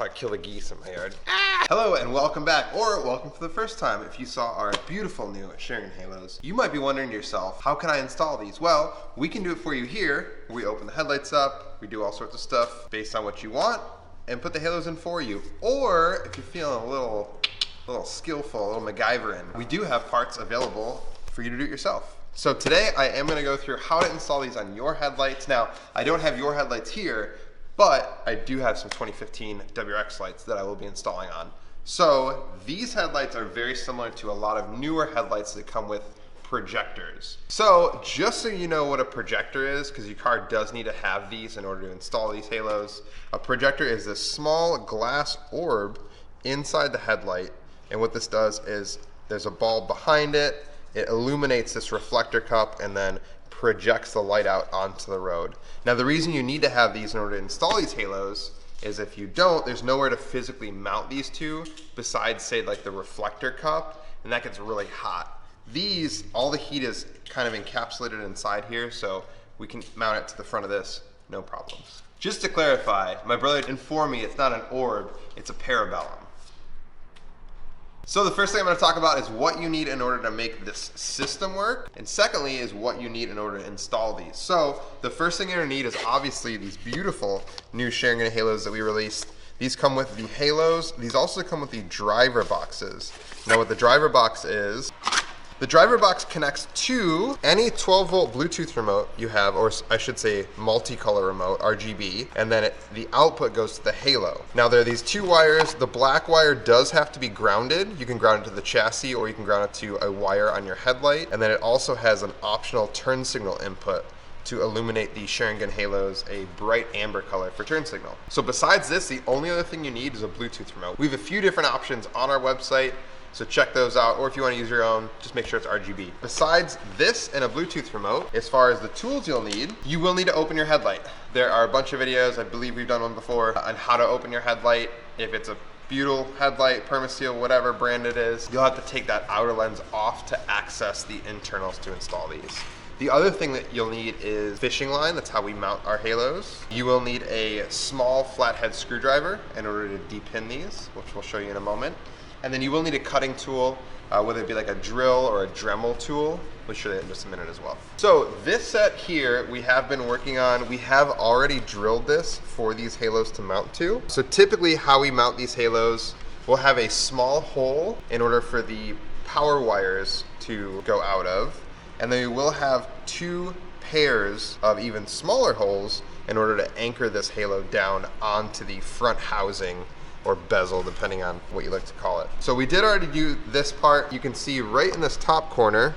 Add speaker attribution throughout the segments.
Speaker 1: how to kill the geese in my yard. Ah! Hello and welcome back, or welcome for the first time if you saw our beautiful new Sharingan Halos. You might be wondering to yourself, how can I install these? Well, we can do it for you here. We open the headlights up, we do all sorts of stuff based on what you want, and put the halos in for you. Or if you're feeling a little skillful, a little MacGyverin, we do have parts available for you to do it yourself. So today I am going to go through how to install these on your headlights. Now, I don't have your headlights here, but I do have some 2015 WRX lights that I will be installing on. So these headlights are very similar to a lot of newer headlights that come with projectors. So just so you know what a projector is, because your car does need to have these in order to install these halos, a projector is this small glass orb inside the headlight. And what this does is there's a bulb behind it. It illuminates this reflector cup and then projects the light out onto the road. Now the reason you need to have these in order to install these halos is if you don't, there's nowhere to physically mount these to besides say like the reflector cup, and that gets really hot. These, all the heat is kind of encapsulated inside here, so we can mount it to the front of this, no problems. Just to clarify, my brother informed me it's not an orb, it's a parabellum. So the first thing I'm going to talk about is what you need in order to make this system work. And secondly is what you need in order to install these. So the first thing you're going to need is obviously these beautiful new Sharingan Halos that we released. These come with the halos. These also come with the driver boxes. Now what the driver box is, the driver box connects to any 12-volt Bluetooth remote you have, or I should say multicolor remote, RGB, and then the output goes to the halo. Now there are these two wires. The black wire does have to be grounded. You can ground it to the chassis or you can ground it to a wire on your headlight, and then it also has an optional turn signal input to illuminate the Sharingan Halos a bright amber color for turn signal. So besides this, the only other thing you need is a Bluetooth remote. We have a few different options on our website, so check those out, or if you want to use your own, just make sure it's RGB. Besides this and a Bluetooth remote, as far as the tools you'll need, you will need to open your headlight. There are a bunch of videos, I believe we've done one before, on how to open your headlight. If it's a Butyl headlight, Permaseal, whatever brand it is, you'll have to take that outer lens off to access the internals to install these. The other thing that you'll need is fishing line. That's how we mount our halos. You will need a small flathead screwdriver in order to depin these, which we'll show you in a moment. And then you will need a cutting tool, whether it be like a drill or a Dremel tool. We'll show you that in just a minute as well. So this set here we have been working on. We have already drilled this for these halos to mount to. So typically how we mount these halos, we'll have a small hole in order for the power wires to go out of. And then we will have two pairs of even smaller holes in order to anchor this halo down onto the front housing or bezel, depending on what you like to call it. So we did already do this part. You can see right in this top corner,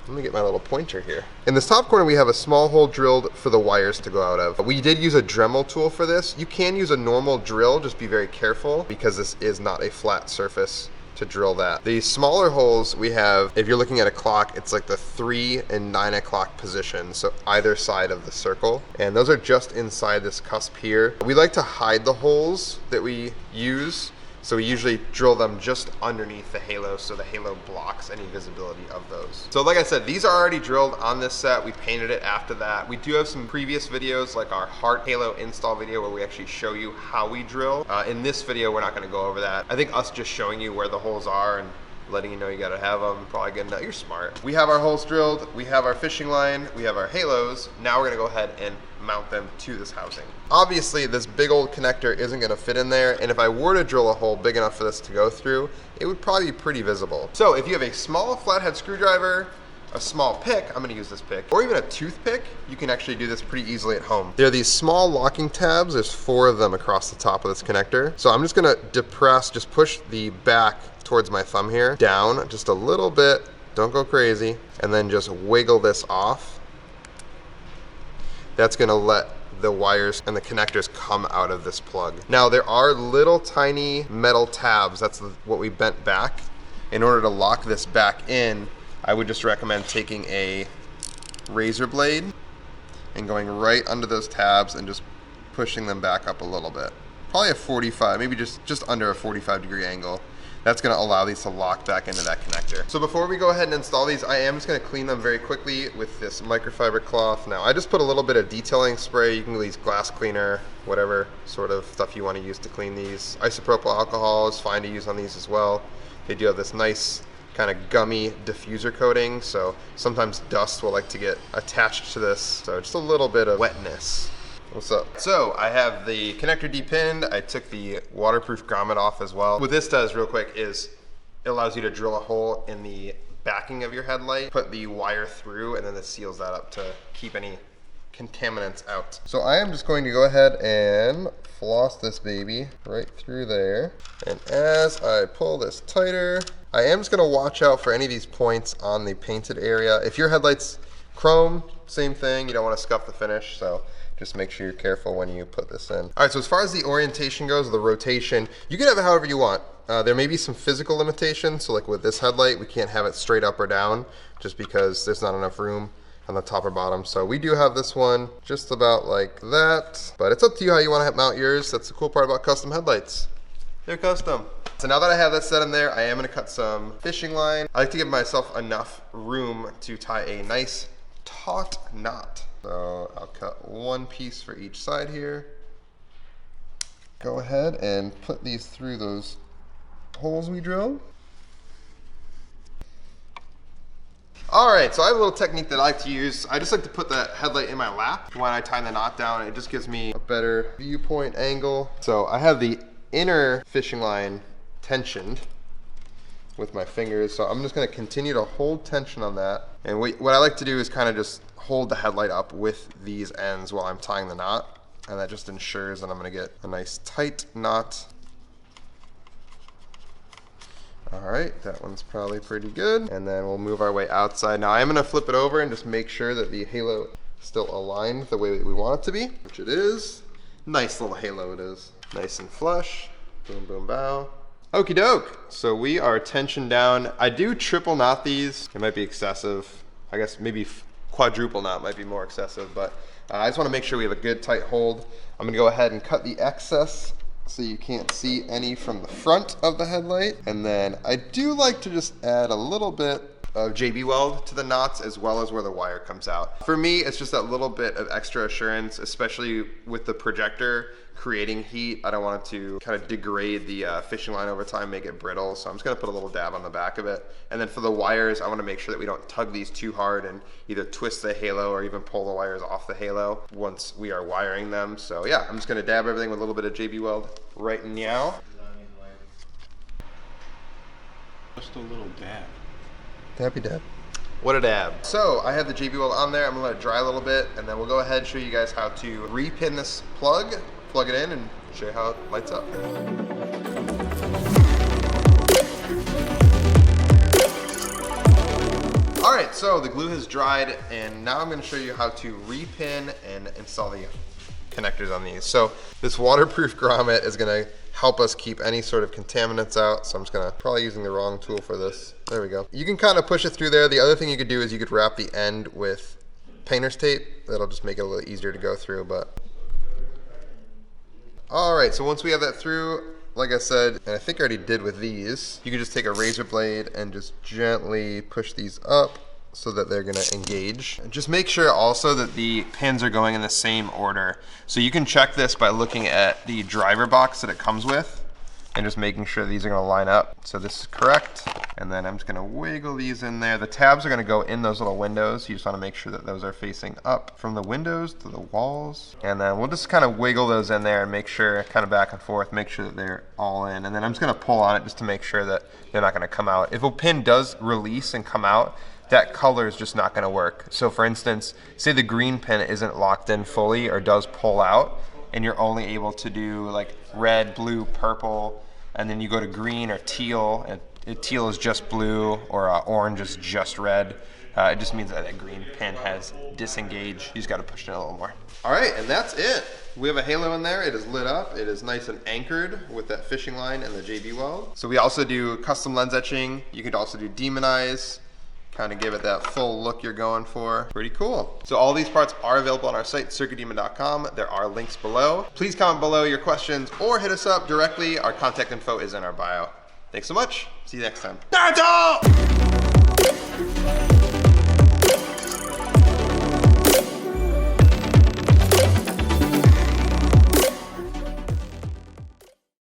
Speaker 1: let me get my little pointer here. In this top corner, we have a small hole drilled for the wires to go out of. We did use a Dremel tool for this. You can use a normal drill, just be very careful because this is not a flat surface to drill that. The smaller holes we have, if you're looking at a clock, it's like the 3 and 9 o'clock position, so either side of the circle. And those are just inside this cusp here. We like to hide the holes that we use, so we usually drill them just underneath the halo so the halo blocks any visibility of those. So like I said, these are already drilled on this set. We painted it after that. We do have some previous videos like our heart halo install video where we actually show you how we drill. In this video, we're not gonna go over that. I think us just showing you where the holes are and letting you know you gotta have them, probably good enough. You're smart. We have our holes drilled, we have our fishing line, we have our halos. Now we're gonna go ahead and mount them to this housing. Obviously, this big old connector isn't gonna fit in there, and if I were to drill a hole big enough for this to go through, it would probably be pretty visible. So if you have a small flathead screwdriver, a small pick, I'm gonna use this pick, or even a toothpick, you can actually do this pretty easily at home. There are these small locking tabs, there's 4 of them across the top of this connector. So I'm just gonna depress, just push the back towards my thumb here, down just a little bit, don't go crazy, and then just wiggle this off. That's gonna let the wires and the connectors come out of this plug. Now there are little tiny metal tabs, that's what we bent back. In order to lock this back in, I would just recommend taking a razor blade and going right under those tabs and just pushing them back up a little bit. Probably a 45, maybe just under a 45-degree angle. That's gonna allow these to lock back into that connector. So before we go ahead and install these, I am just gonna clean them very quickly with this microfiber cloth. Now, I just put a little bit of detailing spray. You can use glass cleaner, whatever sort of stuff you wanna use to clean these. Isopropyl alcohol is fine to use on these as well. They do have this nice kind of gummy diffuser coating, so sometimes dust will like to get attached to this. So just a little bit of wetness. What's up? So I have the connector depinned. I took the waterproof grommet off as well. What this does real quick is it allows you to drill a hole in the backing of your headlight, put the wire through, and then this seals that up to keep any contaminants out. So I am just going to go ahead and floss this baby right through there. And as I pull this tighter, I am just gonna watch out for any of these points on the painted area. If your headlight's chrome, same thing, you don't wanna scuff the finish, so just make sure you're careful when you put this in. All right, so as far as the orientation goes, the rotation, you can have it however you want. There may be some physical limitations, so like with this headlight, we can't have it straight up or down just because there's not enough room on the top or bottom. So we do have this one just about like that, but it's up to you how you wanna mount yours. That's the cool part about custom headlights. They're custom. So now that I have that set in there, I am gonna cut some fishing line. I like to give myself enough room to tie a nice taut knot. So I'll cut one piece for each side here. Go ahead and put these through those holes we drilled. All right, so I have a little technique that I like to use. I just like to put the headlight in my lap when I tie the knot down. It just gives me a better viewpoint angle. So I have the inner fishing line tensioned with my fingers, so I'm just going to continue to hold tension on that. And what I like to do is kind of just hold the headlight up with these ends while I'm tying the knot, and that just ensures that I'm going to get a nice tight knot. All right, that one's probably pretty good. And then we'll move our way outside. Now I'm going to flip it over and just make sure that the halo is still aligned the way that we want it to be, which it is. Nice little halo it is. Nice and flush. Boom, boom, bow. Okie doke. So we are tensioned down. I do triple knot these. It might be excessive. I guess maybe quadruple knot might be more excessive, but I just want to make sure we have a good tight hold. I'm going to go ahead and cut the excess so you can't see any from the front of the headlight. And then I do like to just add a little bit of JB weld to the knots as well as where the wire comes out. For me, it's just that little bit of extra assurance, especially with the projector creating heat. I don't want it to kind of degrade the fishing line over time, make it brittle. So I'm just gonna put a little dab on the back of it. And then for the wires, I wanna make sure that we don't tug these too hard and either twist the halo or even pull the wires off the halo once we are wiring them. So yeah, I'm just gonna dab everything with a little bit of JB weld right now.
Speaker 2: Just a little dab.
Speaker 1: Dappy dab. What a dab. So I have the JB weld on there. I'm gonna let it dry a little bit, and then we'll go ahead and show you guys how to repin this plug it in, and show you how it lights up. All right, so the glue has dried, and now I'm gonna show you how to repin and install the connectors on these. So this waterproof grommet is gonna help us keep any sort of contaminants out. So I'm just gonna, probably using the wrong tool for this. There we go. You can kind of push it through there. The other thing you could do is you could wrap the end with painter's tape. That'll just make it a little easier to go through, but. All right, so once we have that through, like I said, and I think I already did with these, you can just take a razor blade and just gently push these up so that they're gonna engage. And just make sure also that the pins are going in the same order. So you can check this by looking at the driver box that it comes with and just making sure these are gonna line up. So this is correct. And then I'm just gonna wiggle these in there. The tabs are gonna go in those little windows. You just wanna make sure that those are facing up from the windows to the walls. And then we'll just kind of wiggle those in there and make sure, kind of back and forth, make sure that they're all in. And then I'm just gonna pull on it just to make sure that they're not gonna come out. If a pin does release and come out, that color is just not gonna work. So for instance, say the green pin isn't locked in fully or does pull out, and you're only able to do like red, blue, purple, and then you go to green or teal, and teal is just blue, or orange is just red. It just means that that green pin has disengaged. You just gotta push it a little more. All right, and that's it. We have a halo in there. It is lit up. It is nice and anchored with that fishing line and the JB weld. So we also do custom lens etching. You could also do demonize, kind of give it that full look you're going for. Pretty cool. So all these parts are available on our site, circuitdemon.com. There are links below. Please comment below your questions or hit us up directly. Our contact info is in our bio. Thanks so much. See you next time.
Speaker 2: Naruto!